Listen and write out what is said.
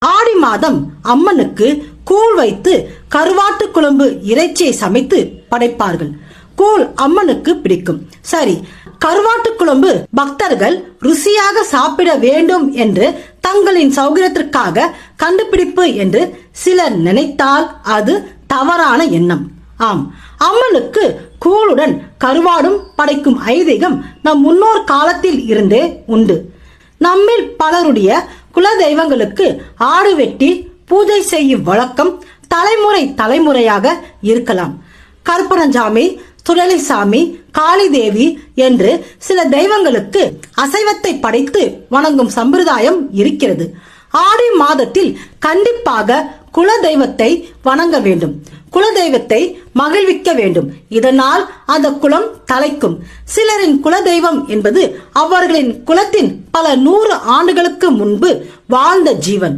ஆடி மாதம் அம்மனுக்கு கூழ் வைத்து கருவாட்டு குழம்பு இறைச்சியை சமைத்து படைப்பார்கள். கூழ் அம்மனுக்கு பிடிக்கும். சரி, கருவாட்டு குழம்பு பக்தர்கள் ருசியாக சாப்பிட வேண்டும் என்று தங்களின் சௌகரியத்திற்காக கண்டுபிடிப்பு என்று சிலர் நினைத்தால் அது தவறான எண்ணம். ஆம், அம்மனுக்கு கூழுடன் கருவாடும் படைக்கும் ஐதீகம் நம் முன்னோர் காலத்தில் இருந்தே உண்டு. நம்மில் பலருடைய குல தெய்வங்களுக்கு ஆடு வெட்டி பூஜை செய்யும் வழக்கம் தலைமுறையாக இருக்கலாம். கருப்பணசாமி, சுடலைசாமி, காளிதேவி என்று சில தெய்வங்களுக்கு அசைவத்தை படைத்து வணங்கும் சம்பிரதாயம் இருக்கிறது. ஆடி மாதத்தில் கண்டிப்பாக குல தெய்வத்தை வணங்க வேண்டும். குலதெய்வத்தை மகிழ்விக்க வேண்டும். இதனால் அந்த குலம் தலைக்கும். சிலரின் குலதெய்வம் என்பது அவர்களின் குலத்தின் பல 100 ஆண்டுகளுக்கு முன்பு வாழ்ந்த ஜீவன்.